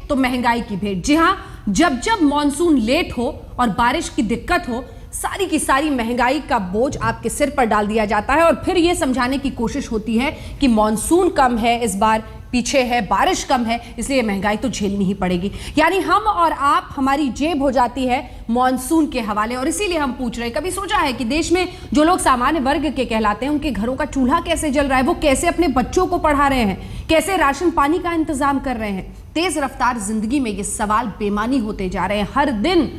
तो महंगाई की भेंट। जी हां, जब जब मॉनसून लेट हो और बारिश की दिक्कत हो, सारी की सारी महंगाई का बोझ आपके सिर पर डाल दिया जाता है और फिर यह समझाने की कोशिश होती है कि मॉनसून कम है, इस बार पीछे है, बारिश कम है, इसलिए महंगाई तो झेलनी ही पड़ेगी। यानी हम और आप, हमारी जेब हो जाती है मॉनसून के हवाले। और इसीलिए हम पूछ रहे हैं, कभी सोचा है कि देश में जो लोग सामान्य वर्ग के कहलाते हैं, उनके घरों का चूल्हा कैसे जल रहा है, वो कैसे अपने बच्चों को पढ़ा रहे हैं, कैसे राशन पानी का इंतजाम कर रहे हैं। तेज रफ्तार जिंदगी में ये सवाल बेमानी होते जा रहे हैं। हर दिन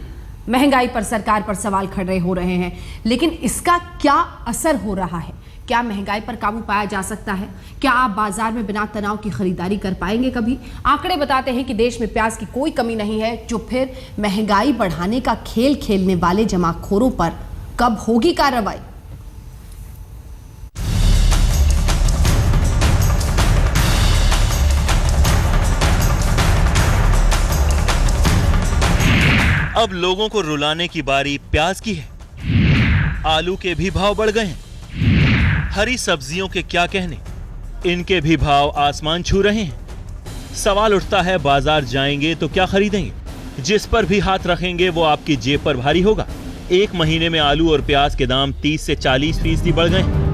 महंगाई पर, सरकार पर सवाल खड़े हो रहे हैं, लेकिन इसका क्या असर हो रहा है? क्या महंगाई पर काबू पाया जा सकता है? क्या आप बाजार में बिना तनाव की खरीदारी कर पाएंगे कभी? आंकड़े बताते हैं कि देश में प्याज की कोई कमी नहीं है, जो फिर महंगाई बढ़ाने का खेल खेलने वाले जमाखोरों पर कब होगी कार्रवाई? अब लोगों को रुलाने की बारी प्याज की है। आलू के भी भाव बढ़ गए हैं। हरी सब्जियों के क्या कहने, इनके भी भाव आसमान छू रहे हैं। सवाल उठता है, बाजार जाएंगे तो क्या खरीदेंगे? जिस पर भी हाथ रखेंगे वो आपकी जेब पर भारी होगा। एक महीने में आलू और प्याज के दाम 30 से 40% बढ़ गए हैं।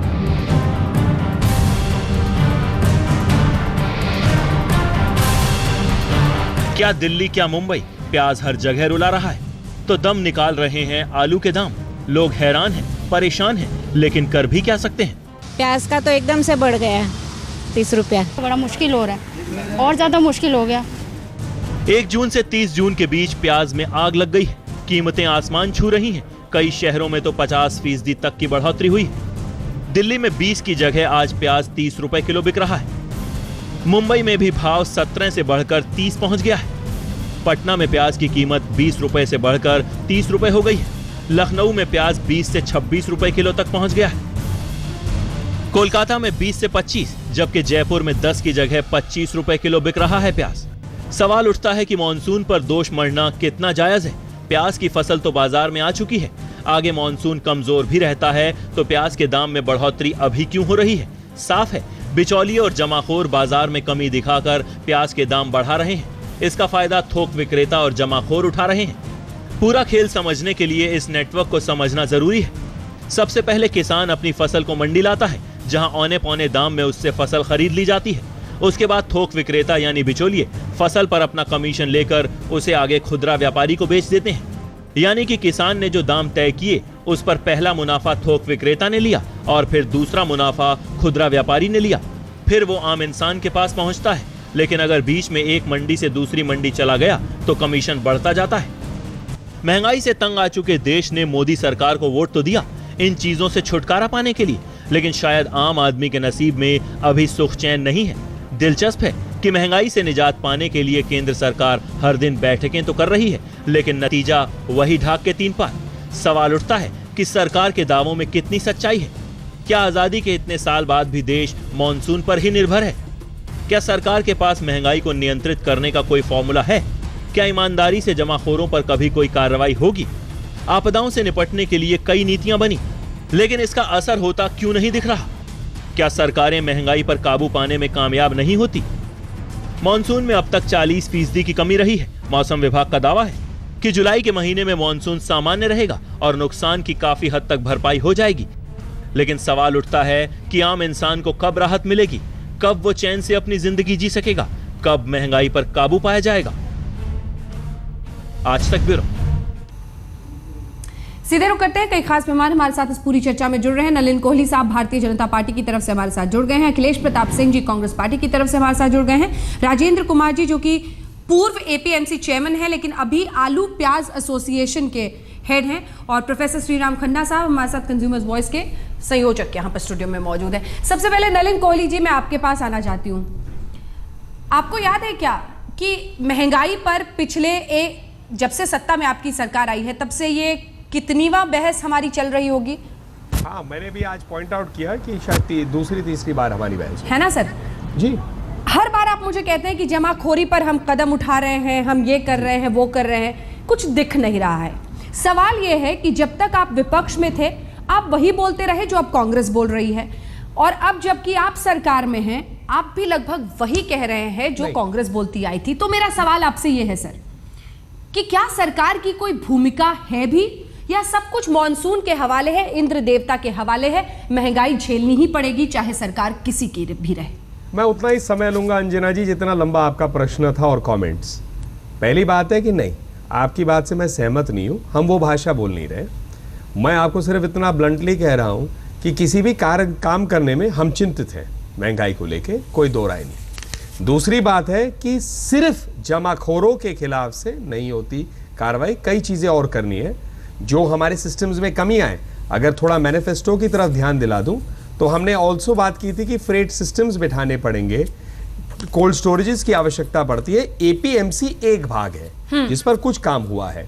क्या दिल्ली, क्या मुंबई, प्याज हर जगह रुला रहा है तो दम निकाल रहे हैं आलू के दाम। लोग हैरान हैं, परेशान हैं, लेकिन कर भी क्या सकते हैं? प्याज का तो एकदम से बढ़ गया है, 30 रुपया। बड़ा मुश्किल हो रहा है, और ज्यादा मुश्किल हो गया। 1 जून से 30 जून के बीच प्याज में आग लग गई है। कीमतें आसमान छू रही हैं। कई शहरों में तो 50% तक की बढ़ोतरी हुई है। दिल्ली में 20 की जगह आज प्याज 30 रुपए किलो बिक रहा है। मुंबई में भी भाव 17 से बढ़कर 30 पहुंच गया है। पटना में प्याज की कीमत 20 रुपए से बढ़कर 30 रुपए हो गई है। लखनऊ में प्याज 20 से 26 रुपए किलो तक पहुंच गया है। कोलकाता में 20 से 25, जबकि जयपुर में 10 की जगह 25 रुपए किलो बिक रहा है प्याज। सवाल उठता है कि मॉनसून पर दोष मढ़ना कितना जायज है? प्याज की फसल तो बाजार में आ चुकी है। आगे मॉनसून कमजोर भी रहता है तो प्याज के दाम में बढ़ोतरी अभी क्यों हो रही है? साफ है, बिचौलिए और जमाखोर बाजार में कमी दिखाकर प्याज के दाम बढ़ा रहे हैं। इसका फायदा थोक विक्रेता और जमाखोर उठा रहे हैं। पूरा खेल समझने के लिए इस नेटवर्क को समझना जरूरी है। सबसे पहले किसान अपनी फसल को मंडी लाता है, जहां औने पौने दाम में उससे फसल खरीद ली जाती है। उसके बाद थोक विक्रेता यानी बिचौलिए फसल पर अपना कमीशन लेकर उसे आगे खुदरा व्यापारी को बेच देते हैं। यानी कि किसान ने जो दाम तय किए, उस पर पहला मुनाफा थोक विक्रेता ने लिया और फिर दूसरा मुनाफा खुदरा व्यापारी ने लिया। फिर वो आम इंसान के पास पहुंचता है। लेकिन अगर बीच में एक मंडी से दूसरी मंडी चला गया तो कमीशन बढ़ता जाता है। महंगाई से तंग आ चुके देश ने मोदी सरकार को वोट तो दिया इन चीजों से छुटकारा पाने के लिए, लेकिन शायद आम आदमी के नसीब में अभी सुख चैन नहीं है। दिलचस्प है कि महंगाई से निजात पाने के लिए केंद्र सरकार हर दिन बैठकें तो कर रही है, लेकिन नतीजा वही ढाक के 3 पार। सवाल उठता है कि सरकार के दावों में कितनी सच्चाई है? क्या आजादी के इतने साल बाद भी देश मॉनसून पर ही निर्भर है? क्या सरकार के पास महंगाई को नियंत्रित करने का कोई फॉर्मूला है? क्या ईमानदारी से जमाखोरों पर कभी कोई कार्रवाई होगी? आपदाओं से निपटने के लिए कई नीतियां बनी, लेकिन इसका असर होता क्यों नहीं दिख रहा? क्या सरकारें महंगाई पर काबू पाने में कामयाब नहीं होती? मॉनसून में अब तक 40% की कमी रही है। मौसम विभाग का दावा है कि जुलाई के महीने में मॉनसून सामान्य रहेगा और नुकसान की काफी हद तक भरपाई हो जाएगी। लेकिन सवाल उठता है कि आम इंसान को कब राहत मिलेगी? कब वो चैन से अपनी जिंदगी जी सकेगा? कब महंगाई पर काबू पाया जाएगा? आज तक ब्यूरो। सीधे रुक करते हैं, कई खास मेहमान हमारे साथ इस पूरी चर्चा में जुड़ रहे हैं। नलिन कोहली साहब भारतीय जनता पार्टी की तरफ से हमारे साथ जुड़ गए हैं। अखिलेश प्रताप सिंह जी कांग्रेस पार्टी की तरफ से हमारे साथ जुड़ गए हैं। राजेंद्र कुमार जी जो कि पूर्व एपीएमसी चेयरमैन है, लेकिन अभी आलू प्याज एसोसिएशन के हेड हैं, और प्रोफेसर श्रीराम खन्ना साहब हमारे साथ कंज्यूमर्स वॉइस के संयोजक यहाँ पर स्टूडियो में मौजूद है। सबसे पहले नलिन कोहली जी, मैं आपके पास आना चाहती हूँ। आपको याद है क्या कि महंगाई पर पिछले जब से सत्ता में आपकी सरकार आई है तब से ये कितनीवां बहस हमारी चल रही होगी? हाँ, मैंने भी आज पॉइंट आउट किया कि शायद दूसरी तीसरी बार हमारी बहस है ना सर जी। हर बार आप मुझे कहते हैं कि जमाखोरी पर हम कदम उठा रहे हैं, हम ये कर रहे हैं, वो कर रहे हैं, कुछ दिख नहीं रहा है। सवाल ये है कि जब तक आप विपक्ष में थे आप वही बोलते रहे जो अब कांग्रेस बोल रही है, और अब जबकि आप सरकार में हैं आप भी लगभग वही कह रहे हैं जो कांग्रेस बोलती आई थी। तो मेरा सवाल आपसे ये है सर कि क्या सरकार की कोई भूमिका है भी, या सब कुछ मॉनसून के हवाले है, इंद्र देवता के हवाले है, महंगाई झेलनी ही पड़ेगी चाहे सरकार किसी की भी रहे? मैं उतना ही समय लूंगा अंजना जी जितना लंबा आपका प्रश्न था और कमेंट्स। पहली बात है कि नहीं, आपकी बात से मैं सहमत नहीं हूं, हम वो भाषा बोल नहीं रहे। मैं आपको सिर्फ इतना ब्लंटली कह रहा हूं कि किसी भी काम करने में हम चिंतित हैं, महंगाई को लेके कोई दो राय नहीं। दूसरी बात है कि सिर्फ जमाखोरों के खिलाफ से नहीं होती कार्रवाई, कई चीजें और करनी है जो हमारे सिस्टम्स में कमियां हैं। अगर थोड़ा मैनिफेस्टो की तरफ ध्यान दिला दूं तो हमने ऑल्सो बात की थी कि फ्रेट सिस्टम्स बिठाने पड़ेंगे, कोल्ड स्टोरेजेस की आवश्यकता पड़ती है। एपीएमसी एक भाग है जिस पर कुछ काम हुआ है।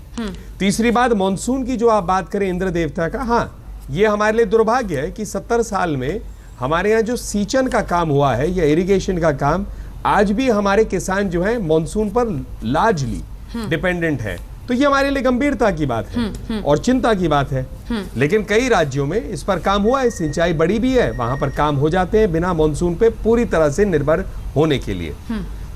तीसरी बात, मॉनसून की जो आप बात करें इंद्र देवता का, हाँ ये हमारे लिए दुर्भाग्य है कि 70 साल में हमारे यहाँ जो सिंचन का काम हुआ है या इरिगेशन का काम, आज भी हमारे किसान जो है मॉनसून पर लार्जली डिपेंडेंट है। तो ये हमारे लिए गंभीरता की बात है और चिंता की बात है। लेकिन कई राज्यों में इस पर काम हुआ है, सिंचाई बड़ी भी है, वहां पर काम हो जाते हैं बिना मॉनसून पे पूरी तरह से निर्भर होने के लिए।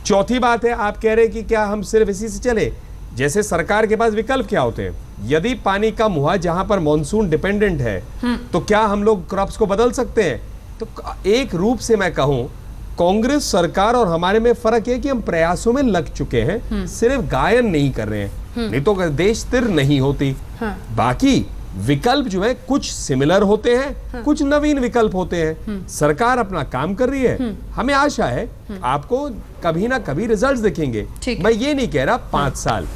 चौथी बात है, आप कह रहे हैं कि क्या हम सिर्फ इसी से चले, जैसे सरकार के पास विकल्प क्या होते हैं। यदि पानी कम हुआ जहां पर मॉनसून डिपेंडेंट है तो क्या हम लोग क्रॉप्स को बदल सकते हैं? तो एक रूप से मैं कहूं, कांग्रेस सरकार और हमारे में फर्क है कि हम प्रयासों में लग चुके हैं, सिर्फ गायन नहीं कर रहे हैं, नहीं तो देश स्थिर नहीं होती। बाकी विकल्प जो है कुछ सिमिलर होते हैं, कुछ नवीन विकल्प होते हैं। सरकार अपना काम कर रही है, हमें आशा है आपको कभी ना कभी रिजल्ट्स दिखेंगे। मैं ये नहीं कह रहा 5 साल,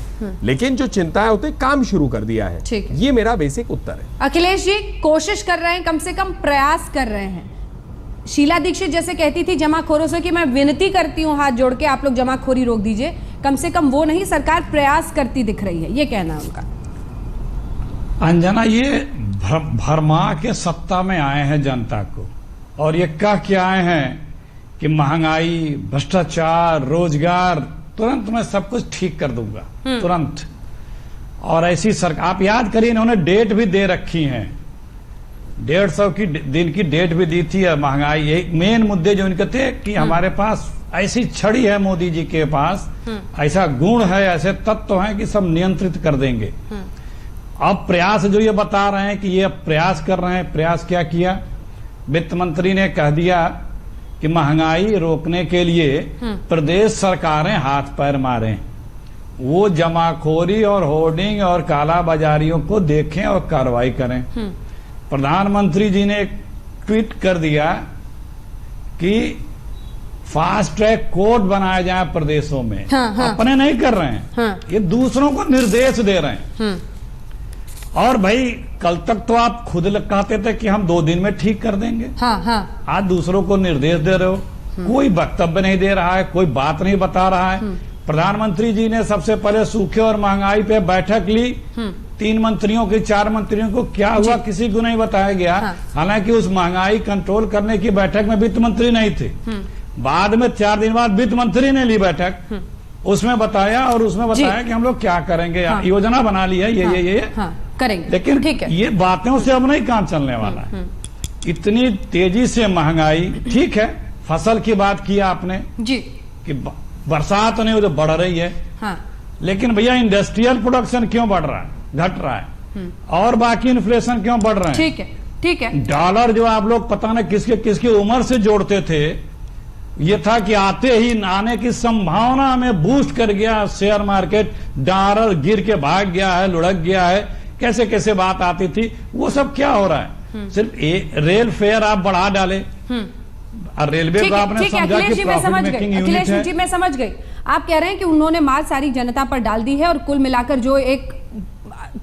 लेकिन जो चिंताएं होती है काम शुरू कर दिया है। ये मेरा बेसिक उत्तर है। अखिलेश जी कोशिश कर रहे हैं, कम से कम प्रयास कर रहे हैं। शीला दीक्षित जैसे कहती थी जमाखोरों से कि मैं विनती करती हूं हाथ जोड़ के, आप लोग जमाखोरी रोक दीजिए, कम से कम वो नहीं, सरकार प्रयास करती दिख रही है, ये कहना है उनका। अंजना, ये भरमा के सत्ता में आए हैं जनता को, और ये कह के आए हैं कि महंगाई, भ्रष्टाचार, रोजगार, तुरंत मैं सब कुछ ठीक कर दूंगा, तुरंत। और ऐसी सरकार, आप याद करिए, इन्होंने डेट भी दे रखी है, 150 दिन की डेट भी दी थी। महंगाई एक मेन मुद्दे जो इनके थे कि हमारे पास ऐसी छड़ी है, मोदी जी के पास ऐसा गुण है, ऐसे तत्व हैं कि सब नियंत्रित कर देंगे। अब प्रयास जो ये बता रहे हैं कि ये प्रयास कर रहे हैं, प्रयास क्या किया? वित्त मंत्री ने कह दिया कि महंगाई रोकने के लिए प्रदेश सरकारें हाथ पैर मारें, वो जमाखोरी और होर्डिंग और कालाबाजारियों को देखें और कार्रवाई करें। प्रधानमंत्री जी ने एक ट्वीट कर दिया कि फास्ट ट्रैक कोर्ट बनाए जाए प्रदेशों में। अपने नहीं कर रहे हैं, ये दूसरों को निर्देश दे रहे हैं। और भाई कल तक तो आप खुद कहते थे कि हम 2 दिन में ठीक कर देंगे, आज दूसरों को निर्देश दे रहे हो। कोई वक्तव्य नहीं दे रहा है, कोई बात नहीं बता रहा है। प्रधानमंत्री जी ने सबसे पहले सूखे और महंगाई पे बैठक ली, 3 मंत्रियों की, 4 मंत्रियों को क्या हुआ किसी को नहीं बताया गया। हालांकि उस महंगाई कंट्रोल करने की बैठक में वित्त मंत्री नहीं थे। बाद में 4 दिन बाद वित्त मंत्री ने ली बैठक, उसमें बताया, और उसमें बताया कि हम लोग क्या करेंगे, योजना बना ली है, ये करेंगे। लेकिन ये बातें से अब नहीं काम चलने वाला है। इतनी तेजी से महंगाई, ठीक है फसल की बात किया आपने जी कि बरसात नहीं तो बढ़ रही है, लेकिन भैया इंडस्ट्रियल प्रोडक्शन क्यों बढ़ रहा है, घट रहा है, और बाकी इन्फ्लेशन क्यों बढ़ रहे हैं? ठीक है। डॉलर जो आप लोग पता नहीं किसकी उम्र से जोड़ते थे, ये था कि आने की संभावना में बूस्ट कर गया शेयर मार्केट, डॉलर गिर के भाग गया है, लुढ़क गया है, कैसे कैसे बात आती थी, वो सब क्या हो रहा है? सिर्फ रेल फेयर आप बढ़ा डाले, रेलवे को आपने समझा कि प्रॉफिट मेकिंग यूनिट है। जी मैं समझ गई, आप कह रहे हैं कि उन्होंने मार सारी जनता पर डाल दी है, और कुल मिलाकर जो एक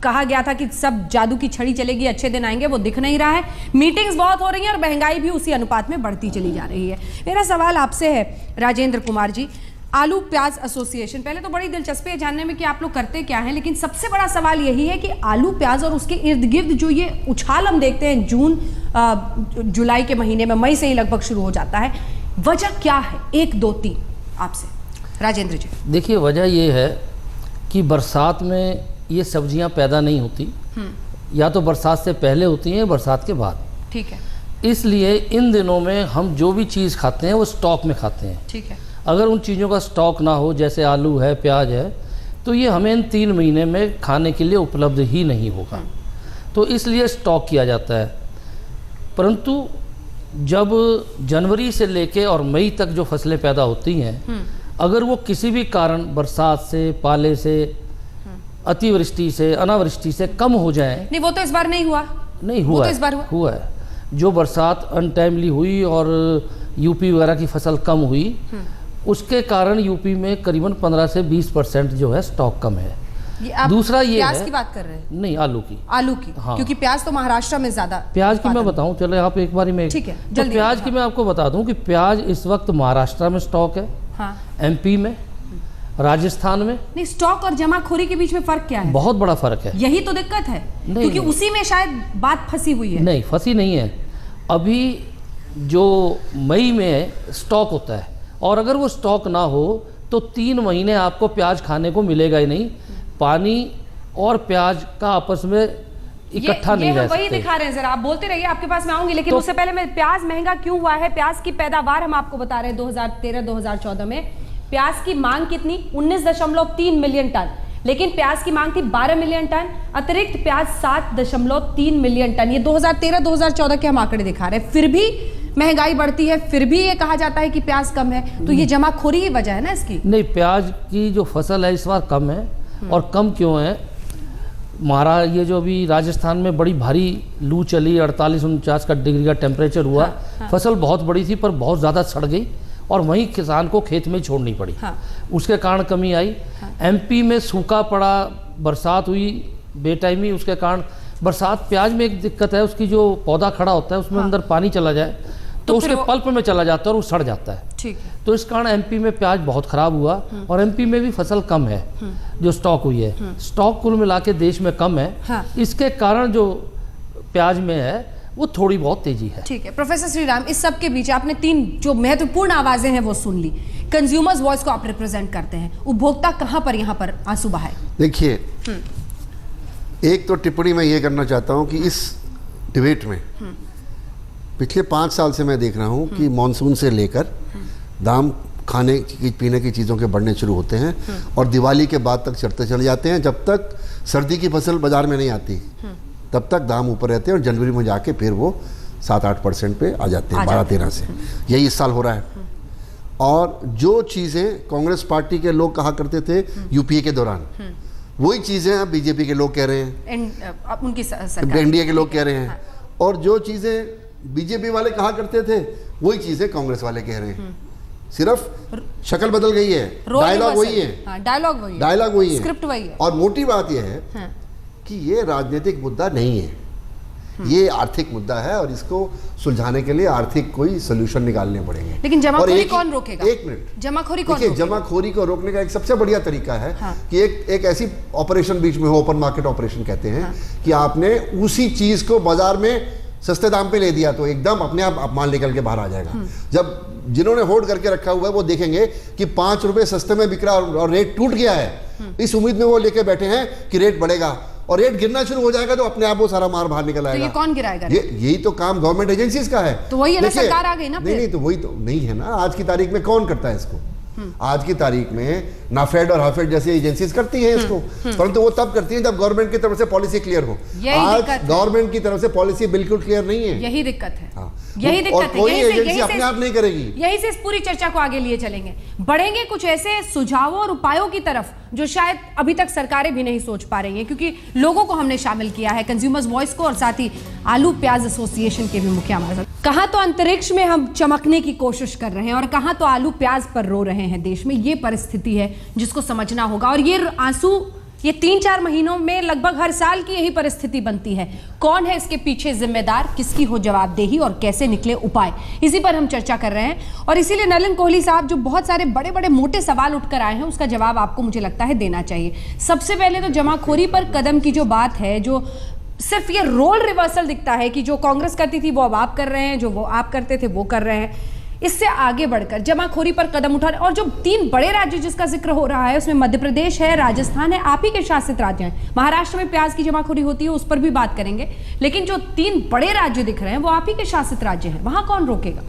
कहा गया था कि सब जादू की छड़ी चलेगी, अच्छे दिन आएंगे, वो दिख नहीं रहा है। मीटिंग्स बहुत हो रही हैं और महंगाई भी उसी अनुपात में बढ़ती चली जा रही है। मेरा सवाल आपसे है राजेंद्र कुमार जी, आलू प्याज एसोसिएशन, पहले तो बड़ी दिलचस्पी है जानने में कि आप लोग करते क्या हैं, लेकिन सबसे बड़ा सवाल यही है कि आलू प्याज और उसके इर्द गिर्द जो ये उछाल हम देखते हैं जून जुलाई के महीने में, मई से ही लगभग शुरू हो जाता है, वजह क्या है? 1 2 3 आपसे राजेंद्र जी। देखिए, वजह ये है कि बरसात में ये सब्जियां पैदा नहीं होती, या तो बरसात से पहले होती हैं, बरसात के बाद। ठीक है। इसलिए इन दिनों में हम जो भी चीज़ खाते हैं वो स्टॉक में खाते हैं। ठीक है। अगर उन चीज़ों का स्टॉक ना हो, जैसे आलू है, प्याज है, तो ये हमें इन 3 महीने में खाने के लिए उपलब्ध ही नहीं होगा। तो इसलिए स्टॉक किया जाता है। परंतु जब जनवरी से लेके और मई तक जो फसलें पैदा होती हैं, अगर वो किसी भी कारण बरसात से, पाले से, अतिवृष्टि से, अनावृष्टि से कम हो जाए। नहीं, वो तो इस बार नहीं हुआ। नहीं वो हुआ तो है, इस बार हुआ है। जो बरसात अनटाइमली हुई और यूपी वगैरह की फसल कम हुई, उसके कारण यूपी में करीबन 15 से 20% जो है स्टॉक कम है। आप दूसरा ये प्याज है, की बात कर रहे हैं? नहीं, आलू की। आलू की। हाँ। क्योंकि प्याज तो महाराष्ट्र में ज्यादा। प्याज की मैं बताऊं, चले आप एक बारी में। ठीक है, तो जल्दी। प्याज की मैं आपको बता दूं कि प्याज इस वक्त महाराष्ट्र में स्टॉक है, हाँ। एमपी में, राजस्थान में। नहीं, स्टॉक और जमाखोरी के बीच में फर्क क्या है? बहुत बड़ा फर्क है। यही तो दिक्कत है। नहीं, क्योंकि नहीं। उसी में शायद बात फंसी हुई है। नहीं, फंसी नहीं है। अभी जो मई में स्टॉक होता है, और अगर वो स्टॉक ना हो तो 3 महीने आपको प्याज खाने को मिलेगा ही नहीं। पानी और प्याज का आपस में इकट्ठा नहीं रह हम वही सकते। दिखा रहे हैं। जरा आप बोलते रहिए, आपके पास मैं आऊंगी, लेकिन तो- उससे पहले मैं प्याज महंगा क्यों हुआ है, प्याज की पैदावार हम आपको बता रहे हैं। 2013-2014 में प्याज की मांग कितनी? 19.3 मिलियन टन, लेकिन प्याज की मांग थी 12 मिलियन टन, अतिरिक्त प्याज 7.3 मिलियन टन। ये 2013-2014 के हम आंकड़े दिखा रहे हैं। फिर भी महंगाई बढ़ती है, फिर भी ये कहा जाता है कि प्याज कम है। तो ये जमाखोरी की वजह है ना इसकी? नहीं, प्याज की जो फसल है इस बार कम है। और कम क्यों है? ये जो अभी राजस्थान में बड़ी भारी लू चली, 48-49 का डिग्री का टेम्परेचर हुआ। फसल बहुत बड़ी थी पर बहुत ज़्यादा सड़ गई और वहीं किसान को खेत में छोड़नी पड़ी। उसके कारण कमी आई। एमपी में सूखा पड़ा, बरसात हुई बेटाइमी, उसके कारण बरसात। प्याज में एक दिक्कत है, उसकी जो पौधा खड़ा होता है उसमें अंदर पानी चला जाए तो उसके पल्प में चला जाता है और वो सड़ जाता है। ठीक है। तो इस कारण एमपी में प्याज बहुत खराब हुआ और एमपी में भी फसल कम है जो स्टॉक हुई है। स्टॉक कुल मिला के देश में कम है। हाँ। इसके कारण जो प्याज में है वो थोड़ी बहुत तेजी है। ठीक है। प्रोफेसर श्रीराम, इस सब के बीच आपने 3 जो महत्वपूर्ण आवाजें हैं वो सुन ली। कंज्यूमर्स वॉइस को आप रिप्रेजेंट करते हैं, उपभोक्ता कहां पर यहां पर आंसू बहाए? देखिए, एक तो टिप्पणी मैं ये करना चाहता हूं कि इस डिबेट में पिछले 5 साल से मैं देख रहा हूं कि मॉनसून से लेकर दाम खाने की पीने की चीज़ों के बढ़ने शुरू होते हैं और दिवाली के बाद तक चढ़ते चले जाते हैं। जब तक सर्दी की फसल बाजार में नहीं आती तब तक दाम ऊपर रहते हैं और जनवरी में जाके फिर वो 7-8% पे आ जाते हैं, 12-13 से। यही इस साल हो रहा है। और जो चीज़ें कांग्रेस पार्टी के लोग कहा करते थे यूपीए के दौरान, वही चीज़ें अब बीजेपी के लोग कह रहे हैं, उनकी सरकार, एनडीए के लोग कह रहे हैं। और जो चीज़ें बीजेपी वाले कहा करते थे वही चीज़ें कांग्रेस वाले कह रहे हैं। सिर्फ शक्ल बदल गई है, डायलॉग वही है। डायलॉग वही है, स्क्रिप्ट वही है। और मोटी बात यह है कि ये राजनीतिक मुद्दा नहीं है, ये आर्थिक मुद्दा है और इसको सुलझाने के लिए आर्थिक कोई सोल्यूशन निकालने पड़ेंगे। लेकिन और जमाखोरी कौन रोकेगा? एक मिनट, जमाखोरी कौन देखिए, रोकेगा? जमाखोरी को रोकने का एक सबसे बढ़िया तरीका है कि एक ऐसी ऑपरेशन बीच में हो, ओपन मार्केट ऑपरेशन कहते हैं, कि आपने उसी चीज को बाजार में सस्ते दाम पे ले दिया तो एकदम अपने आप माल निकल के बाहर आ जाएगा। जब जिन्होंने होल्ड करके रखा हुआ है वो देखेंगे कि 5 रुपए सस्ते में बिक रहा और रेट टूट गया है, इस उम्मीद में वो लेके बैठे हैं कि रेट बढ़ेगा, और रेट गिरना शुरू हो जाएगा तो अपने आप वो सारा माल बाहर निकल आएगा। तो ये कौन गिराएगा? यही तो काम गवर्नमेंट एजेंसीज का है। तो वही है ना, देखिए, सरकार आ गई ना फिर। नहीं, तो वही तो नहीं है ना। आज की तारीख में कौन करता है इसको? आज की तारीख में नाफेड और हाफेड जैसी एजेंसीज करती हैं इसको, परंतु वो तब करती हैं जब गवर्नमेंट की तरफ से पॉलिसी क्लियर हो। आज गवर्नमेंट की तरफ से पॉलिसी बिल्कुल क्लियर नहीं है। यही दिक्कत है। हाँ। यही दिक्कत है। कोई एजेंसी अपने आप नहीं करेगी। यही से इस पूरी चर्चा को आगे लिए चलेंगे, बढ़ेंगे कुछ ऐसे सुझावों और उपायों की तरफ जो शायद अभी तक सरकारें भी नहीं सोच पा रही हैं, क्योंकि लोगों को हमने शामिल किया है, कंज्यूमर्स वॉइस को, और साथ ही आलू प्याज एसोसिएशन के भी मुखिया हमारे साथ। कहां तो अंतरिक्ष में हम चमकने की कोशिश कर रहे हैं और कहां तो आलू प्याज पर रो रहे हैं देश में। ये परिस्थिति है जिसको समझना होगा। और ये आंसू ये 3-4 महीनों में लगभग हर साल की यही परिस्थिति बनती है। कौन है इसके पीछे जिम्मेदार, किसकी हो जवाबदेही और कैसे निकले उपाय, इसी पर हम चर्चा कर रहे हैं। और इसीलिए नलिन कोहली साहब जो बहुत सारे बड़े बड़े मोटे सवाल उठकर आए हैं उसका जवाब आपको मुझे लगता है देना चाहिए। सबसे पहले तो जमाखोरी पर कदम की जो बात है, जो सिर्फ ये रोल रिवर्सल दिखता है कि जो कांग्रेस करती थी वो अब आप कर रहे हैं, जो वो आप करते थे वो कर रहे हैं। इससे आगे बढ़कर जमाखोरी पर कदम उठा रहे और जो 3 बड़े राज्य जिसका जिक्र हो रहा है उसमें मध्य प्रदेश है, राजस्थान है, आप ही के शासित राज्य हैं। महाराष्ट्र में प्याज की जमाखोरी होती है, उस पर भी बात करेंगे, लेकिन जो 3 बड़े राज्य दिख रहे हैं वो आप ही के शासित राज्य हैं, वहां कौन रोकेगा?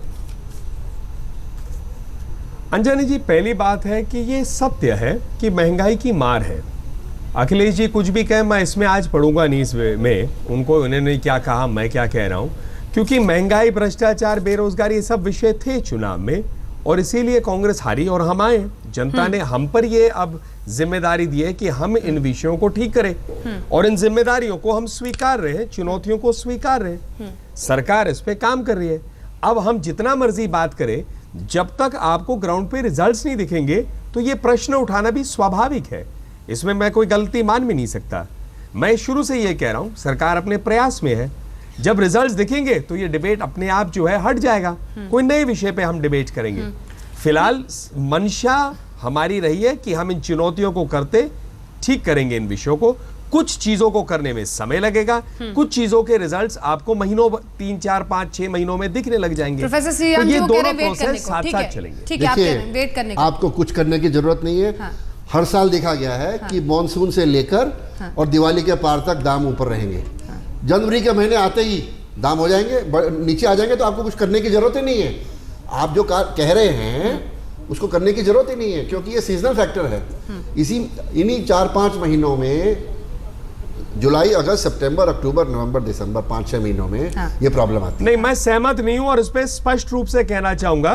अंजनी जी, पहली बात है कि ये सत्य है कि महंगाई की मार है। अखिलेश जी कुछ भी कहें, मैं इसमें आज पढ़ूंगा नहीं इसमें, उनको उन्होंने क्या कहा मैं क्या कह रहा हूं, क्योंकि महंगाई, भ्रष्टाचार, बेरोजगारी ये सब विषय थे चुनाव में और इसीलिए कांग्रेस हारी और हम आए। जनता ने हम पर ये अब जिम्मेदारी दी है कि हम इन विषयों को ठीक करें और इन जिम्मेदारियों को हम स्वीकार रहे हैं, चुनौतियों को स्वीकार रहे हैं। सरकार इस पे काम कर रही है। अब हम जितना मर्जी बात करें, जब तक आपको ग्राउंड पे रिजल्ट्स नहीं दिखेंगे तो ये प्रश्न उठाना भी स्वाभाविक है, इसमें मैं कोई गलती मान भी नहीं सकता। मैं शुरू से ये कह रहा हूं सरकार अपने प्रयास में है, जब रिजल्ट्स दिखेंगे तो ये डिबेट अपने आप जो है हट जाएगा, कोई नए विषय पे हम डिबेट करेंगे। फिलहाल मंशा हमारी रही है कि हम इन चुनौतियों को करते ठीक करेंगे इन विषयों को। कुछ चीजों को करने में समय लगेगा, कुछ चीजों के रिजल्ट्स आपको महीनों 3, 4, 5, 6 महीनों में दिखने लग जाएंगे। प्रोफेसर तो सिंह ये जो कह दोनों रहे हैं वेट करने प्रोसेस को, साथ ठीक साथ है, चलेंगे। ठीक है, आप कह रहे हैं वेट करने को। आपको कुछ करने की जरूरत नहीं है। हाँ। हर साल देखा गया है कि मॉनसून से लेकर और दिवाली के पार तक दाम ऊपर रहेंगे। जनवरी के महीने आते ही दाम हो जाएंगे, नीचे आ जाएंगे, तो आपको कुछ करने की जरूरत ही नहीं है। आप जो कह रहे हैं उसको करने की जरूरत ही नहीं है, क्योंकि ये सीजनल फैक्टर है। इन्हीं 4-5 महीनों में, जुलाई, अगस्त, सितंबर, अक्टूबर, नवंबर, दिसंबर, 5-6 महीनों में ये प्रॉब्लम आती है। नहीं, मैं सहमत नहीं हूं और इस पे स्पष्ट रूप से कहना चाहूंगा,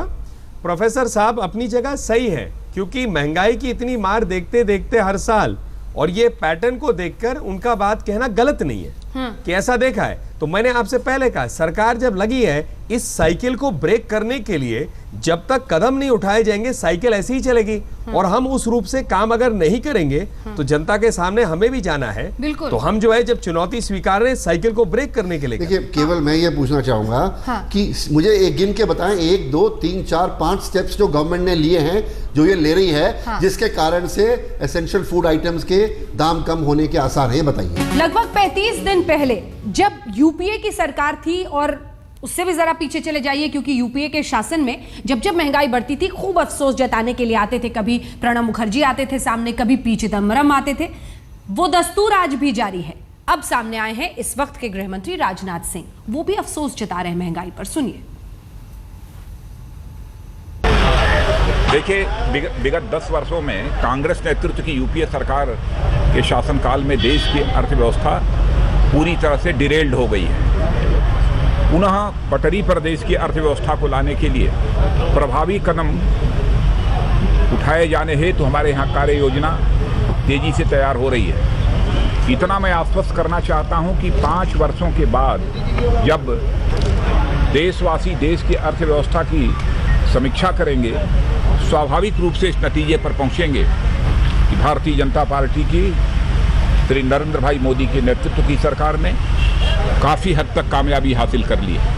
प्रोफेसर साहब अपनी जगह सही है, क्योंकि महंगाई की इतनी मार देखते देखते हर साल और ये पैटर्न को देखकर उनका बात कहना गलत नहीं है कि ऐसा देखा है। तो मैंने आपसे पहले कहा, सरकार जब लगी है इस साइकिल को ब्रेक करने के लिए, जब तक कदम नहीं उठाए जाएंगे साइकिल ऐसे ही चलेगी और हम उस रूप से काम अगर नहीं करेंगे तो जनता के सामने हमें भी जाना है। बिल्कुल। तो हम जो है जब चुनौती स्वीकार रहे हैं साइकिल को ब्रेक करने के लिए। देखिए, केवल मैं ये पूछना चाहूंगा कि मुझे एक गिन के बताएं, 1, 2, 3, 4, 5 स्टेप्स जो गवर्नमेंट ने लिए हैं, जो ये ले रही है, जिसके कारण से एसेंशियल फूड आइटम्स के दाम कम होने के आसार है, ये बताइए। लगभग 35 दिन पहले जब यूपीए की सरकार थी, और उससे भी जरा पीछे चले जाइए, क्योंकि यूपीए के शासन में जब महंगाई बढ़ती थी खूब अफसोस जताने के लिए आते थे, कभी प्रणब मुखर्जी आते थे सामने, कभी पी चिदम्बरम आते थे। वो दस्तूर आज भी जारी है। अब सामने आए हैं इस वक्त के गृह मंत्री राजनाथ सिंह, वो भी अफसोस जता रहे हैं महंगाई पर, सुनिए। देखिए, विगत 10 वर्षों में कांग्रेस नेतृत्व की यूपीए सरकार के शासनकाल में देश की अर्थव्यवस्था पूरी तरह से डिरेल्ड हो गई है। पुनः पटरी पर देश की अर्थव्यवस्था को लाने के लिए प्रभावी कदम उठाए जाने हेतु हमारे यहाँ कार्य योजना तेजी से तैयार हो रही है। इतना मैं आश्वस्त करना चाहता हूँ कि 5 वर्षों के बाद जब देशवासी देश की अर्थव्यवस्था की समीक्षा करेंगे, स्वाभाविक रूप से इस नतीजे पर पहुँचेंगे कि भारतीय जनता पार्टी की श्री नरेंद्र भाई मोदी के नेतृत्व की सरकार ने काफी हद तक कामयाबी हासिल कर ली है।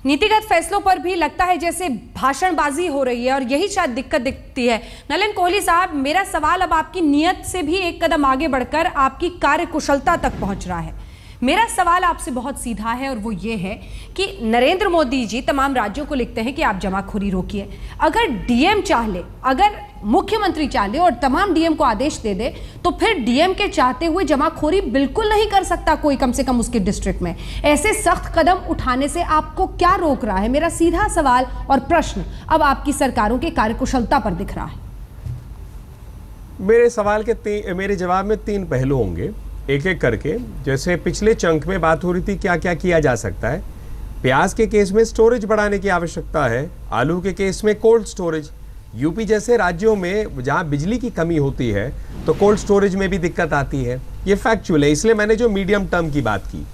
नीतिगत फैसलों पर भी लगता है जैसे भाषणबाजी हो रही है और यही शायद दिक्कत दिखती है। नलिन कोहली साहब, मेरा सवाल अब आपकी नीयत से भी एक कदम आगे बढ़कर आपकी कार्यकुशलता तक पहुंच रहा है। मेरा सवाल आपसे बहुत सीधा है और वो ये है कि नरेंद्र मोदी जी तमाम राज्यों को लिखते हैं कि आप जमाखोरी रोकिए। अगर डीएम चाह ले, अगर मुख्यमंत्री चाह ले और तमाम डीएम को आदेश दे दे, तो फिर डीएम के चाहते हुए जमाखोरी बिल्कुल नहीं कर सकता कोई, कम से कम उसके डिस्ट्रिक्ट में। ऐसे सख्त कदम उठाने से आपको क्या रोक रहा है? मेरा सीधा सवाल और प्रश्न अब आपकी सरकारों के कार्यकुशलता पर दिख रहा है। मेरे सवाल के मेरे जवाब में 3 पहलू होंगे, एक एक करके। जैसे पिछले चंक में बात हो रही थी क्या क्या किया जा सकता है। प्याज के केस में स्टोरेज बढ़ाने की आवश्यकता है, आलू के केस में कोल्ड स्टोरेज। यूपी जैसे राज्यों में जहां बिजली की कमी होती है तो कोल्ड स्टोरेज में भी दिक्कत आती है, ये फैक्चुअल है, इसलिए मैंने जो मीडियम टर्म की बात की।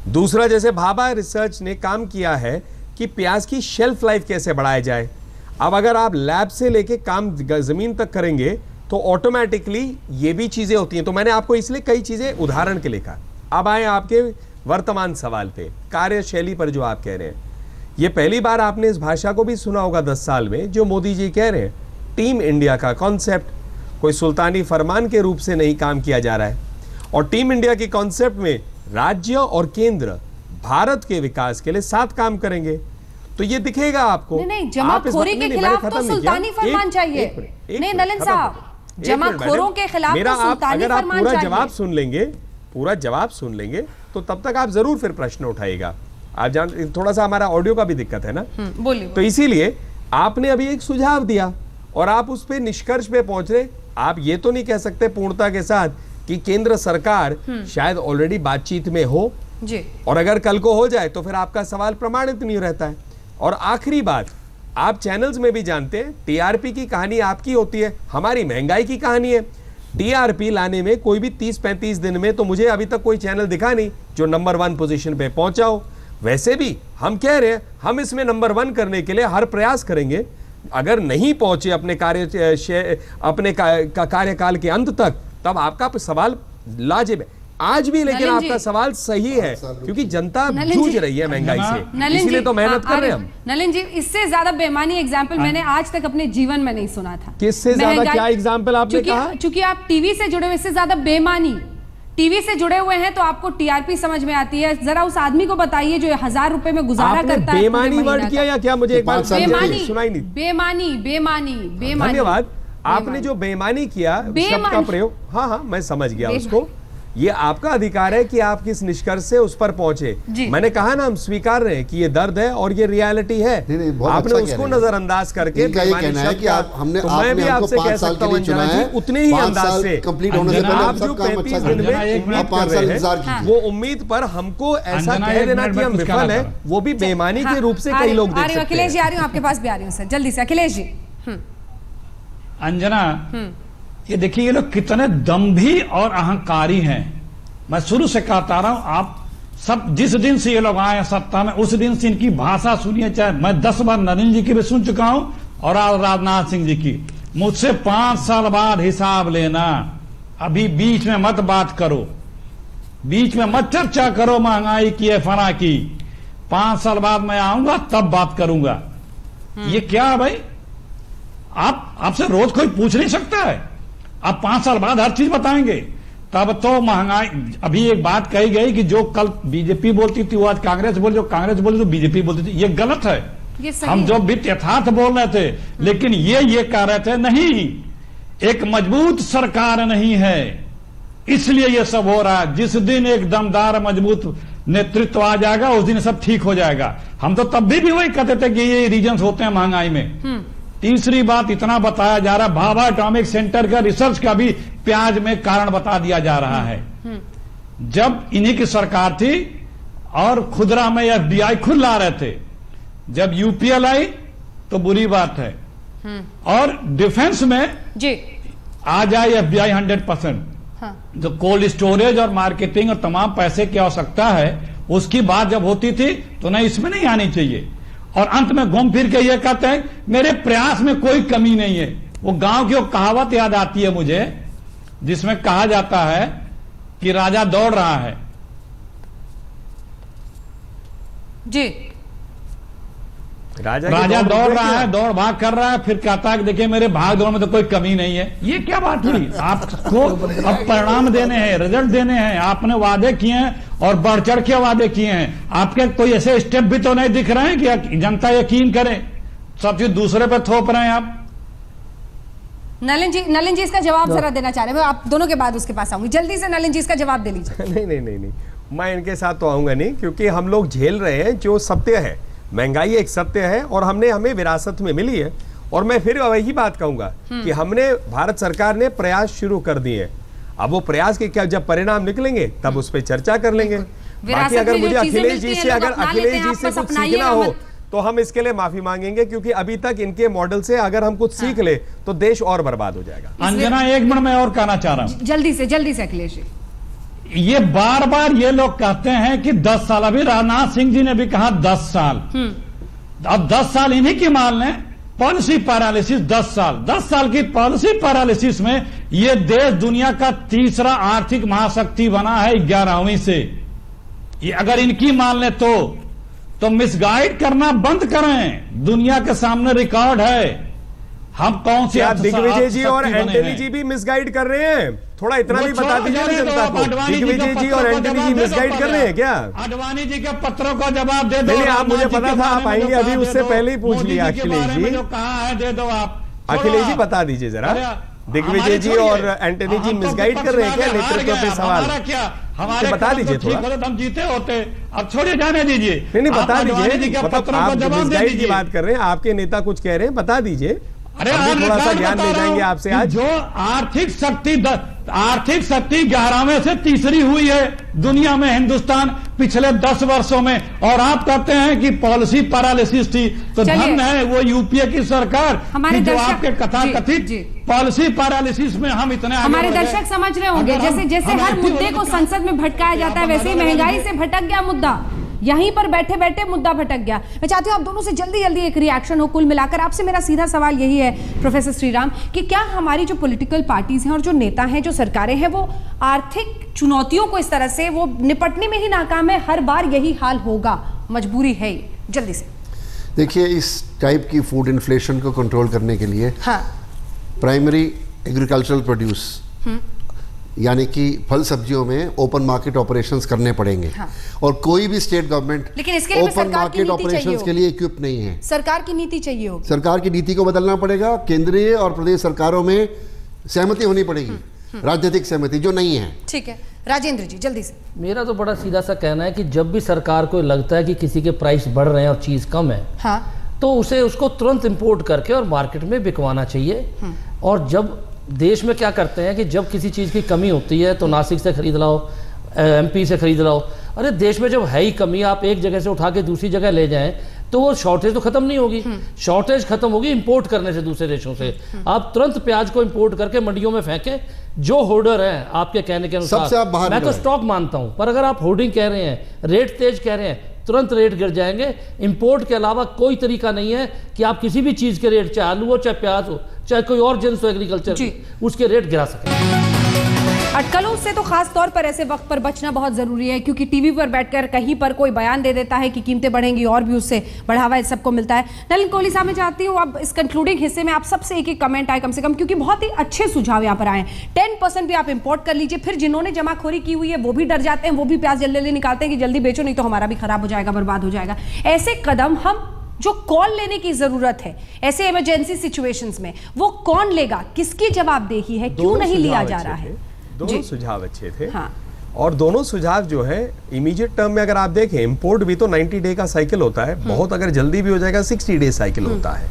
दूसरा, जैसे भाभा रिसर्च ने काम किया है कि प्याज की शेल्फ लाइफ कैसे बढ़ाया जाए। अब अगर आप लैब से लेके काम जमीन तक करेंगे तो ऑटोमेटिकली ये भी चीजें होती हैं। तो मैंने आपको इसलिए कई चीजें उदाहरण के लिखा। अब आए आपके वर्तमान सवाल पे, कार्यशैली पर जो आप कह रहे हैं। ये पहली बार आपने इस भाषा को भी सुना होगा 10 साल में, जो मोदी जी कह रहे हैं टीम इंडिया का कॉन्सेप्ट कोई सुल्तानी फरमान के रूप से नहीं काम किया जा रहा है। और टीम इंडिया की कॉन्सेप्ट में राज्य और केंद्र भारत के विकास के लिए साथ काम करेंगे। तो ये दिखेगा आपको। नहीं, जमाखोरी के खिलाफ तो सुल्तानी फरमान चाहिए। नहीं नलिन साहब, जमाखोरों के खिलाफ तो सुल्तानी अगर आप फरमान पूरा चाहिए। जवाब सुन लेंगे तो तब तक आप जरूर फिर प्रश्न उठाएगा। आप जान, थोड़ा सा हमारा ऑडियो का भी दिक्कत है ना, बोलिए। तो इसीलिए आपने अभी एक सुझाव दिया और आप उस पे निष्कर्ष पे पहुंच रहे। आप ये तो नहीं कह सकते पूर्णता के साथ कि केंद्र सरकार शायद ऑलरेडी बातचीत में हो जी, और अगर कल को हो जाए तो फिर आपका सवाल प्रमाणित नहीं रहता है। और आखिरी बात, आप चैनल्स में भी जानते हैं टीआरपी की कहानी आपकी होती है, हमारी महंगाई की कहानी है। टीआरपी लाने में कोई भी 30-35 दिन में तो मुझे अभी तक कोई चैनल दिखा नहीं जो नंबर 1 पोजीशन पे पहुंचा हो। वैसे भी हम कह रहे हैं हम इसमें नंबर 1 करने के लिए हर प्रयास करेंगे। अगर नहीं पहुंचे अपने कार्यकाल के अंत तक, तब आपका सवाल लाजिब है आज भी, लेकिन आपका सवाल सही है क्योंकि जनता जूझ रही है महंगाई से, इसलिए तो मेहनत कर रहे हैं हम। नलिन जी, इससे ज्यादा बेईमानी एग्जाम्पल मैंने आज तक अपने जीवन में नहीं सुना था। किससे ज्यादा, क्या एग्जाम्पल आपने कहा? चूंकि आप टीवी से जुड़े हुए, इससे ज्यादा बेईमानी। टीवी से जुड़े हुए हैं तो आपको टीआरपी समझ में आती है। जरा उस आदमी को बताइए जो 1000 रुपए में गुजारा करता है। बेईमानी वर्ड किया या क्या? मुझे एक बार सुनाई नहीं। बेईमानी। धन्यवाद। आपने जो बेईमानी किया शब्द का प्रयोग, हाँ मैं समझ गया उसको। ये आपका अधिकार है कि आप किस निष्कर्ष से उस पर पहुंचे। मैंने कहा ना, हम स्वीकार रहे हैं कि ये दर्द है और ये रियलिटी है। आपने उसको नजरअंदाज करके कहना है कि हमने मैं भी आपसे कह सकता हूँ अंजना जी, उतने ही अंदाज से कंप्लीट होने से पहले आप जो 35 दिन में उम्मीद कर रहे हैं, वो उम्मीद पर हमको ऐसा कह देना कि हम विफल है, वो भी बेईमानी के रूप से कई लोग देख सकते हैं। अखिलेश जी आ रही हूँ, आपके पास भी आ रही हूँ सर, जल्दी से अखिलेश जी। अंजना, ये देखिए ये लोग कितने दम्भी और अहंकारी हैं। मैं शुरू से कहता रहा हूं, आप सब जिस दिन से ये लोग आए सत्ता में उस दिन से इनकी भाषा सुनिए। चाहे मैं 10 बार नरेंद्र जी की भी सुन चुका हूं और राजनाथ सिंह जी की। मुझसे 5 साल बाद हिसाब लेना, अभी बीच में मत बात करो, बीच में मत चर्चा करो महंगाई की फना की। 5 साल बाद मैं आऊंगा तब बात करूंगा। ये क्या है भाई? आपसे रोज कोई पूछ नहीं सकता है, आप 5 साल बाद हर चीज बताएंगे। तब तो महंगाई, अभी एक बात कही गई कि जो कल बीजेपी बोलती थी वो आज कांग्रेस बोल, जो कांग्रेस बोलती तो बीजेपी बोलती थी। ये गलत है। हम जो भी यथार्थ बोल रहे थे, लेकिन ये कह रहे थे नहीं, एक मजबूत सरकार नहीं है, इसलिए ये सब हो रहा है। जिस दिन एक दमदार मजबूत नेतृत्व आ जाएगा उस दिन सब ठीक हो जाएगा। हम तो तब भी वही कहते थे कि ये रीजंस होते हैं महंगाई में। तीसरी बात, इतना बताया जा रहा है, भाभा एटॉमिक सेंटर का रिसर्च का भी प्याज में कारण बता दिया जा रहा है। जब इन्हीं की सरकार थी और खुदरा में एफडीआई खुद ला रहे थे, जब यूपीएल आई तो बुरी बात है। और डिफेंस में जी आ जाए एफडीआई 100%। जो कोल्ड स्टोरेज और मार्केटिंग और तमाम पैसे की आवश्यकता है, उसकी बात जब होती थी तो नहीं, इसमें नहीं आनी चाहिए। और अंत में घूम फिर के ये कहते हैं मेरे प्रयास में कोई कमी नहीं है। वो गांव की वो कहावत याद आती है मुझे, जिसमें कहा जाता है कि राजा दौड़ रहा है जी, राजा दौड़ रहा है, दौड़ भाग कर रहा है, फिर कहता है कि देखिए मेरे भाग दौड़ में तो कोई कमी नहीं है। ये क्या बात हुई? आपको अब परिणाम देने हैं, रिजल्ट देने हैं, आपने वादे किए हैं और बढ़ चढ़ के वादे किए हैं। आपके कोई ऐसे स्टेप भी तो नहीं दिख रहे हैं कि जनता यकीन करे, सब चीज दूसरे पे थोप रहे हैं आप। नलिन जी इसका जवाब जरा देना चाह रहे हैं। आप दोनों के बाद उसके पास आऊंगी, जल्दी से नलिन जी इसका जवाब दे लीजिए। नहीं, मैं इनके साथ तो आऊंगा नहीं, क्योंकि हम लोग झेल रहे हैं जो सत्य है। महंगाई एक सत्य है और हमें विरासत में मिली है। और मैं फिर वही बात कहूंगा कि हमने, भारत सरकार ने प्रयास शुरू कर दिए। अब वो प्रयास के क्या जब परिणाम निकलेंगे तब उस पर चर्चा कर लेंगे। बाकी अगर मुझे अखिलेश जी से कुछ सीखना हो तो हम इसके लिए माफी मांगेंगे, क्योंकि अभी तक इनके मॉडल से अगर हम कुछ सीख ले तो देश और बर्बाद हो जाएगा। अंजना, एक मिनट में और कहना चाह रहा हूं, जल्दी से अखिलेश जी। ये बार बार ये लोग कहते हैं कि 10 साल, अभी राजनाथ सिंह जी ने भी कहा 10 साल। अब 10 साल इन्हीं की मान लें, पॉलिसी पैरालिसिस 10 साल की पॉलिसी पैरालिसिस में ये देश दुनिया का तीसरा आर्थिक महाशक्ति बना है 11वीं से। ये अगर इनकी मान लें तो मिसगाइड करना बंद करें। दुनिया के सामने रिकॉर्ड है, हम कौन सी क्या दिग्विजय जी और अर्थशक्ति बने एंटनी हैं? जी भी मिसगाइड कर रहे हैं? थोड़ा इतना वो भी बता छोड़ दीजिए ना देने दो, जनता को। आडवाणी जी के दिग्विजय जी पत्रों और को एंटनी जवाब जी दे दो मिसगाइड कर रहे हैं क्या? आडवाणी जी के पत्रों को जवाब दे दो। नहीं, आप मुझे राजनाथ जी पता के था आप बारे में आएंगे, जो अभी कहा उससे दे दो, पहले ही पूछ मोदी लिया के अखिलेश बारे में जी। जो कहा है दे दो आप। अखिलेश जी छोड़ो बता दीजिए जरा, अरे, दिग्विजय जी हमारी और छोड़िए। एंटनी जी हम तो मिसगाइड कर रहे हैं क्या विपक्ष में नेतृत्व हार पे गए, सवाल? हमारा क्या, हमारे बता कदम दीजिए तो ठीक थोड़ा। होते तो हम जीते होते। अब छोड़िए, जाने दीजिए। नहीं आप बता आडवाणी जी दीजिए, के मतलब पत्रों आप को जवाब दे मिसगाइड की दीजिए। बात कर रहे हैं, आपके नेता कुछ कह रहे हैं, बता दीजिए। अरे हम भी थोड़ा सा ज्ञान ले जाएंगे आपसे आज। जो आर्थिक शक्ति 11वें से तीसरी हुई है दुनिया में हिंदुस्तान पिछले 10 वर्षों में, और आप कहते हैं कि पॉलिसी पैरालिसिस थी, तो चलिए। धन्य है वो यूपीए की सरकार हमारे कि जो दर्शक- आपके कथाकथित जी। पॉलिसी पैरालिसिस में हम इतने आगे हमारे बढ़ गए। दर्शक समझ रहे होंगे, अगर हम- जैसे जैसे हम हर ऐसे मुद्दे होने को क्या- संसद में भटकाया जाता है, वैसे ही महंगाई से भटक गया मुद्दा, यहीं पर बैठे बैठे मुद्दा भटक गया। मैं चाहती हूँ आप दोनों से जल्दी जल्दी एक रिएक्शन हो। कुल मिलाकर आपसे मेरा सीधा सवाल यही है प्रोफेसर श्रीराम, कि क्या हमारी जो पॉलिटिकल पार्टीज हैं और जो नेता हैं, जो सरकारें हैं, वो आर्थिक चुनौतियों को इस तरह से वो निपटने में ही नाकाम है? हर बार यही हाल होगा, मजबूरी है ये? जल्दी से देखिए, इस टाइप की फूड इन्फ्लेशन को कंट्रोल करने के लिए हाँ प्राइमरी एग्रीकल्चरल प्रोड्यूस यानी कि फल सब्जियों में ओपन मार्केट ऑपरेशंस करने पड़ेंगे। हाँ। और कोई भी स्टेट गवर्नमेंट लेकिन इसके लिए भी ओपन सरकार की मार्केट नीति चाहिए ऑपरेशंस होगी। के लिए इक्विप नहीं है। सरकार की नीति चाहिए होगी। सरकार की नीति को बदलना पड़ेगा, केंद्रीय और प्रदेश सरकारों में सहमति होनी पड़ेगी, राजनीतिक सहमति जो नहीं है। ठीक है, राजेंद्र जी जल्दी से। मेरा तो बड़ा सीधा सा कहना है कि जब भी सरकार को लगता है कि किसी के प्राइस बढ़ रहे हैं और चीज़ कम है, हाँ तो उसे उसको तुरंत इंपोर्ट करके और मार्केट में बिकवाना चाहिए। और जब देश में क्या करते हैं कि जब किसी चीज़ की कमी होती है तो नासिक से खरीद लाओ, एमपी से खरीद लाओ। अरे देश में जब है ही कमी, आप एक जगह से उठा के दूसरी जगह ले जाएं तो वो शॉर्टेज तो खत्म नहीं होगी। शॉर्टेज खत्म होगी इंपोर्ट करने से दूसरे देशों से। आप तुरंत प्याज को इंपोर्ट करके मंडियों में फेंकें। जो होर्डर है आपके कहने के सबसे आप अनुसार, बाहर मैं तो निकलें। स्टॉक मानता हूं, पर अगर आप होर्डिंग कह रहे हैं, रेट तेज कह रहे हैं, तुरंत रेट गिर जाएंगे। इंपोर्ट के अलावा कोई तरीका नहीं है कि आप किसी भी चीज के रेट, चाहे आलू हो, चाहे प्याज हो, चाहे कोई और जिन्स हो एग्रीकल्चर, जी। उसके रेट गिरा सकें। अटकलों से तो खास तौर पर ऐसे वक्त पर बचना बहुत जरूरी है, क्योंकि टीवी पर बैठकर कहीं पर कोई बयान दे देता है कि कीमतें बढ़ेंगी और भी उससे बढ़ावा सबको मिलता है। नलिन कोहली साहब, मैं चाहती हूँ अब इस कंक्लूडिंग हिस्से में आप सबसे एक एक कमेंट आए कम से कम, क्योंकि बहुत ही अच्छे सुझाव यहाँ पर आए। 10% भी आप इंपोर्ट कर लीजिए, फिर जिन्होंने जमाखोरी की हुई है वो भी डर जाते हैं, वो भी प्याज जल्दी जल्दी निकालते हैं कि जल्दी बेचो नहीं तो हमारा भी खराब हो जाएगा, बर्बाद हो जाएगा। ऐसे कदम हम जो कॉल लेने की जरूरत है ऐसे इमरजेंसी सिचुएशंस में, वो कौन लेगा, किसकी जवाबदेही है, क्यों नहीं लिया जा रहा है? दोनों सुझाव अच्छे थे। हाँ। और दोनों सुझाव जो है इमीडिएट टर्म में अगर आप देखें, इंपोर्ट भी तो 90 डे का साइकिल होता है, बहुत अगर जल्दी भी हो जाएगा 60 डे साइकिल होता है।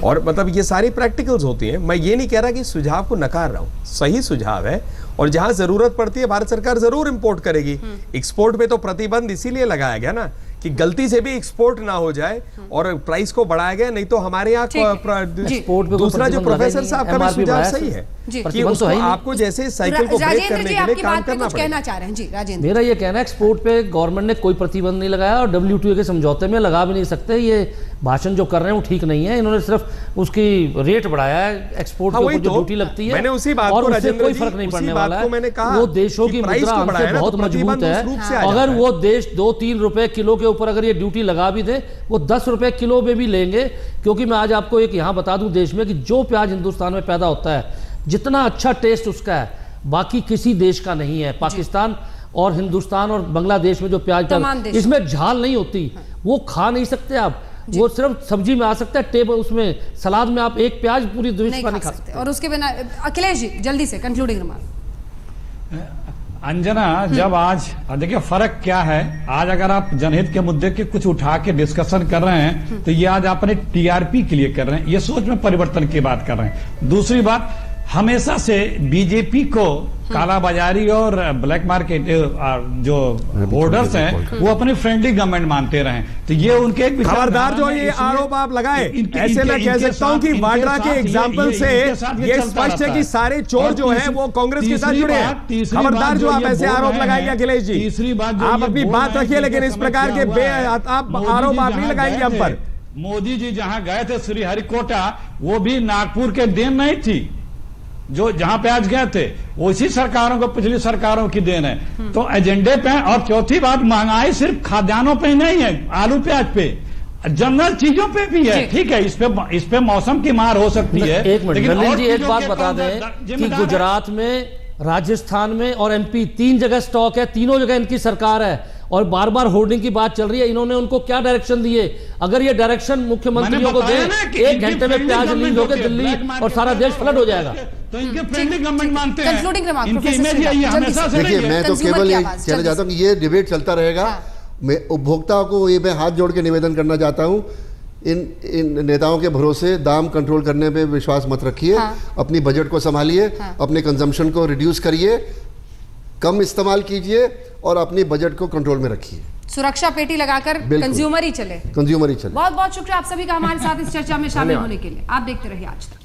और मतलब ये सारी प्रैक्टिकल्स होती हैं। मैं ये नहीं कह रहा कि सुझाव को नकार रहा हूँ, सही सुझाव है, और जहां जरूरत पड़ती है भारत सरकार जरूर इंपोर्ट करेगी। एक्सपोर्ट पे तो प्रतिबंध इसीलिए लगाया गया ना कि गलती से भी एक्सपोर्ट ना हो जाए और प्राइस को बढ़ाया गया, नहीं तो हमारे यहाँ एक्सपोर्ट पे कोई दूसरा जो प्रतिबंध प्रोफेसर लगा साहब नहीं, का भी MRP सुझाव बढ़ाया सही था। है जी। कि प्रतिबंध तो है ही नहीं। आपको जैसे साइकिल को ब्रेक राजेंद्र करने जी के लिए आपकी काम बात पे करना कुछ पड़ेगा। कहना चाह रहे हैं? जी राजेंद्र। मेरा ये कहना है एक्सपोर्ट पे गवर्नमेंट ने कोई प्रतिबंध नहीं लगाया और WTO के समझौते में लगा भी नहीं सकते। ये भाषण जो कर रहे हैं वो ठीक नहीं है। इन्होंने सिर्फ उसकी रेट बढ़ाया है, एक्सपोर्ट हाँ, के वही ऊपर जो तो। ड्यूटी लगती है, मैंने उसी बात और को उससे राजेंद्र कोई जी, फर्क नहीं उसी पड़ने बात वाला को मैंने है। कहा वो देशों कि की प्राइस मुद्रा को हमसे बढ़ाया ना बहुत तो प्रतिबंध मजबूत उस रूप से आ है। जाता अगर है। वो देश 2-3 रुपए किलो के ऊपर अगर ये ड्यूटी लगा भी दे, वो 10 रुपए किलो में भी लेंगे। क्योंकि मैं आज आपको एक यहाँ बता दूं, देश में कि जो प्याज हिंदुस्तान में पैदा होता है, जितना अच्छा टेस्ट उसका है, बाकी किसी देश का नहीं है। पाकिस्तान और हिंदुस्तान और बांग्लादेश में जो प्याज तमाम देश, इसमें झाल नहीं होती, वो खा नहीं सकते आप। वो सिर्फ सब्जी में आ सकता है, टेबल उसमें सलाद में आप एक प्याज पूरी देश का नहीं खा सकते। और उसके बिना अखिलेश जी जल्दी से कंक्लूडिंग रिमार्क। अंजना, जब आज देखिए फर्क क्या है, आज अगर आप जनहित के मुद्दे के कुछ उठा के डिस्कशन कर रहे हैं तो ये आज अपने TRP के लिए कर रहे हैं, ये सोच में परिवर्तन की बात कर रहे हैं। दूसरी बात, हमेशा से बीजेपी को कालाबाजारी और ब्लैक मार्केट जो होर्डर्स हैं वो अपनी फ्रेंडली गवर्नमेंट मानते रहे। तो ये उनके एक खबरदार जो ये आरोप आप लगाए, ऐसे मैं कह सकता हूं कि वाड्रा के एग्जाम्पल से ये स्पष्ट है कि सारे चोर जो हैं वो कांग्रेस के साथ जुड़े हैं। खबरदार जो आप ऐसे आरोप लगाएंगे अखिलेश जी, तीसरी बात, आप अपनी बात रखिए, लेकिन इस प्रकार के आप आरोप आप नहीं लगाएंगे हम पर। मोदी जी जहां गए थे श्रीहरिकोटा, वो भी नागपुर के देन नहीं थी जो जहां पे आज गए थे, वो इसी सरकारों को, पिछली सरकारों की देन है। तो एजेंडे पे। और चौथी बात, महंगाई सिर्फ खाद्यान्नों पे ही नहीं है, आलू प्याज पे, जनरल चीजों पे भी है, जी। ठीक है, इस पे मौसम की मार हो सकती है। एक मिनट लेकिन नलिन और जी, एक चीजों बात के बता कौन दें कि जिम्मेदार है? गुजरात में, राजस्थान में और एमपी 3 जगह स्टॉक है, तीनों जगह इनकी सरकार है और बार बार होर्डिंग की बात चल रही है। इन्होंने उनको क्या डायरेक्शन दिए? अगर ये डायरेक्शन मुख्यमंत्रियों को मैंने दे, बताया ना कि 1 इनकी घंटे में friendly प्याज government रिलीज होकर होती है, दिल्ली black market और सारा में देश फ्लड हो जाएगा। तो इनके फ्रेंडली गवर्नमेंट मानते हैं। Concluding remark, इनकी Professor इमेज यही है, जल्दी हमेशा से। से देखिए, नहीं है। मैं तो Consumer केवल की ये आवाज़, कहना जल्दी चाहता हूँ कि ये डिबेट चलता रहेगा। मैं उपभोक्ताओं को ये मैं हाथ जोड़ के निवेदन करना चाहता हूँ, इन नेताओं के भरोसे दाम कंट्रोल करने पे विश्वास मत रखिए। अपनी बजट को संभालिए, अपने कंजम्पशन को रिड्यूस करिए, कम इस्तेमाल कीजिए और अपनी बजट को कंट्रोल में रखिए। सुरक्षा पेटी लगाकर बिल्कुल। कंज्यूमर ही चले। कंज्यूमर ही चले। बहुत बहुत शुक्रिया आप सभी का हमारे साथ इस चर्चा में शामिल होने के लिए। आप देखते रहिए आज तक।